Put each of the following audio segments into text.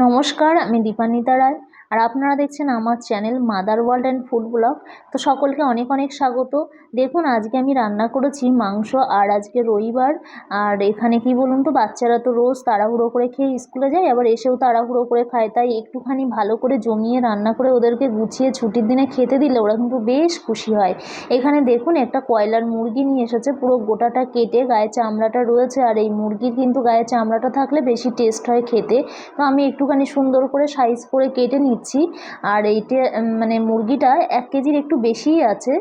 নমস্কার, আমি দীপান্বিতা রায়। আর আপনারা দেখছেন আমার channel mother world and food blog. তো সকলকে অনেক অনেক স্বাগত। দেখুন, আজকে আমি রান্না করেছি মাংস। আর আজকে রবিবার। আর এখানে কি বলুন তো, বাচ্চারা তো রোজ তাড়াহুড়ো করে খেয়ে স্কুলে যায়, আবার এসেও তাড়াহুড়ো করে খায়। তাই একটুখানি ভালো করে জমিয়ে রান্না করে ওদেরকে গুছিয়ে ছুটির দিনে খেতে দিলে ওরা কিন্তু বেশ খুশি হয়। এখানে দেখুন, একটা কয়লার মুরগি নিয়ে এসেছে, পুরো গোটাটা কেটে গায়ে চামড়াটা রয়েছে। আর এই মুরগির কিন্তু গায়ে চামড়াটা থাকলে বেশি টেস্ট হয় খেতে। তো আমি একটুখানি সুন্দর করে সাইজ করে কেটে নিচ্ছি। আর এইটা মানে মুরগিটা 1 কেজির একটু বেশিই আছে।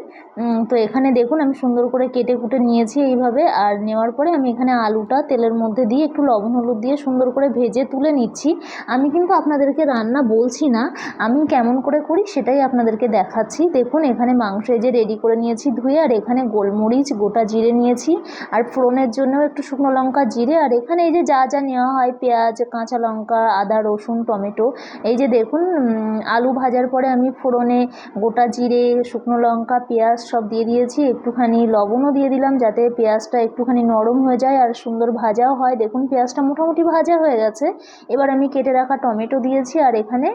তো এখানে দেখুন, আমি সুন্দর করে কেটে কুটে নিয়েছি এইভাবে। আর নেওয়ার পরে আমি এখানে আলুটা তেলের মধ্যে দিয়ে একটু লবণ হলুদ দিয়ে সুন্দর করে ভেজে তুলে নিচ্ছি। আমি কিন্তু আপনাদেরকে রান্না বলছি না, আমি কেমন করে করি সেটাই আপনাদেরকে দেখাচ্ছি। দেখুন, এখানে মাংস এই যে রেডি করে নিয়েছি ধুয়ে। আর এখানে গোলমরিচ, গোটা জিরে নিয়েছি। আর ফোড়নের জন্যও একটু শুকনো লঙ্কা, জিরে। আর এখানে এই যে যা যা নেওয়া হয়, পেঁয়াজ, কাঁচা লঙ্কা, আদা, রসুন, টমেটো। এই যে দেখুন, আলু ভাজার পরে আমি ফোড়নে গোটা জিরে, শুকনো লঙ্কা, পেঁয়াজ সব দিয়ে দিয়েছি। একটুখানি লবণও দিয়ে দিলাম যাতে পেঁয়াজটা একটুখানি নরম হয়ে যায় আর সুন্দর ভাজাও হয়। দেখুন, পেঁয়াজটা মোটামুটি ভাজা হয়ে গেছে। এবার আমি কেটে রাখা টমেটো দিয়েছি। আর এখানে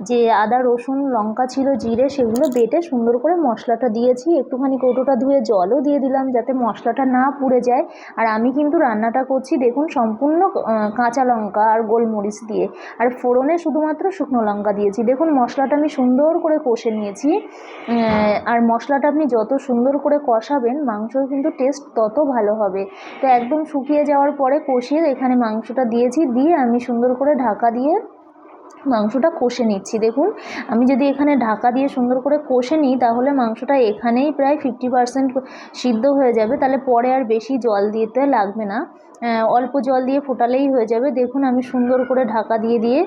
যে আদা, রসুন, লঙ্কা ছিল, জিরে, সেগুলো বেটে সুন্দর করে মশলাটা দিয়েছি। একটুখানি কৌটোটা ধুয়ে জলও দিয়ে দিলাম যাতে মশলাটা না পুড়ে যায়। আর আমি কিন্তু রান্নাটা করছি দেখুন সম্পূর্ণ কাঁচা লঙ্কা আর গোলমরিচ দিয়ে। আর ফোড়নে শুধুমাত্র শুকনো লঙ্কা দিয়েছি। দেখুন, মশলাটা আমি সুন্দর করে কষে নিয়েছি। আর মশলাটা আপনি যত সুন্দর করে কষাবেন মাংসর কিন্তু টেস্ট তত ভালো হবে। তো একদম শুকিয়ে যাওয়ার পরে কষিয়ে এখানে মাংসটা দিয়েছি, দিয়ে আমি সুন্দর করে ঢাকা দিয়ে মাংসটা কষে নিচ্ছি। দেখুন, আমি যদি এখানে ঢাকা দিয়ে সুন্দর করে কষে নিই তাহলে মাংসটা এখানেই প্রায় 50% সিদ্ধ হয়ে যাবে। তাহলে পরে আর বেশি জল দিতে লাগবে না, অল্প জল দিয়ে ফোটালেই হয়ে যাবে। দেখুন, আমি সুন্দর করে ঢাকা দিয়ে দিয়ে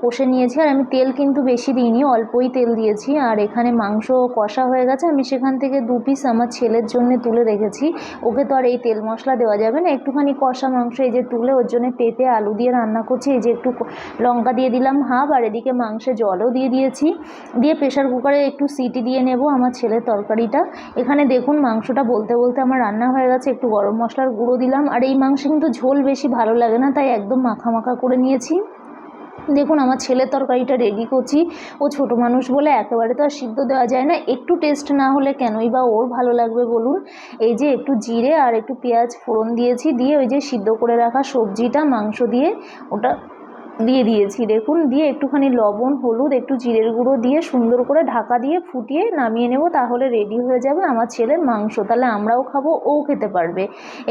কষে নিয়েছি। আর আমি তেল কিন্তু বেশি দিইনি, অল্পই তেল দিয়েছি। আর এখানে মাংস কষা হয়ে গেছে। আমি সেখান থেকে 2 পিস আমার ছেলের জন্য তুলে রেখেছি। ওকে তো আর এই তেল মশলা দেওয়া যাবে না। একটুখানি কষা মাংস এই যে তুলে ওর জন্য পেঁপে আলু দিয়ে রান্না করছি। এই যে একটু লঙ্কা দিয়ে দিলাম হাফ। আর এদিকে মাংসে জলও দিয়ে দিয়েছি। দিয়ে প্রেশার কুকারে একটু সিটি দিয়ে নেব আমার ছেলের তরকারিটা। এখানে দেখুন, মাংসটা বলতে বলতে আমার রান্না হয়ে গেছে। একটু গরম মশলার গুঁড়ো দিলাম। আর এই মাংসে কিন্তু ঝোল বেশি ভালো লাগে না, তাই একদম মাখা মাখা করে নিয়েছি। দেখুন, আমার ছেলের তরকারিটা রেডি করছি। ও ছোট মানুষ বলে একেবারে তো আর সিদ্ধ দেওয়া যায় না, একটু টেস্ট না হলে কেনই বা ওর ভালো লাগবে বলুন। এই যে একটু জিরে আর একটু পেঁয়াজ ফোড়ন দিয়েছি, দিয়ে ওই যে সিদ্ধ করে রাখা সবজিটা মাংস দিয়ে ওটা দিয়ে দিয়েছি। দেখুন, দিয়ে একটুখানি লবণ, হলুদ, একটু জিরের গুঁড়ো দিয়ে সুন্দর করে ঢাকা দিয়ে ফুটিয়ে নামিয়ে নেব। তাহলে রেডি হয়ে যাবে আমার ছেলের মাংস। তাহলে আমরাও খাবো, ও খেতে পারবে।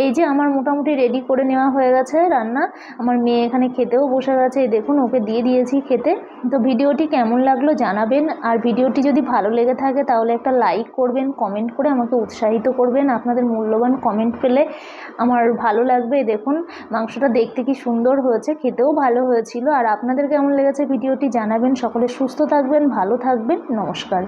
এই যে আমার মোটামুটি রেডি করে নেওয়া হয়ে গেছে রান্না। আমার মেয়ে এখানে খেতেও বসে গেছে। এই দেখুন, ওকে দিয়ে দিয়েছি খেতে। তো ভিডিওটি কেমন লাগলো জানাবেন। আর ভিডিওটি যদি ভালো লেগে থাকে তাহলে একটা লাইক করবেন, কমেন্ট করে আমাকে উৎসাহিত করবেন। আপনাদের মূল্যবান কমেন্ট পেলে আমার ভালো লাগবে। দেখুন, মাংসটা দেখতে কি সুন্দর হয়েছে, খেতেও ভালো হয়েছিল। আর আপনাদের কেমন লেগেছে ভিডিওটি জানাবেন। সকলে সুস্থ থাকবেন, ভালো থাকবেন। নমস্কার।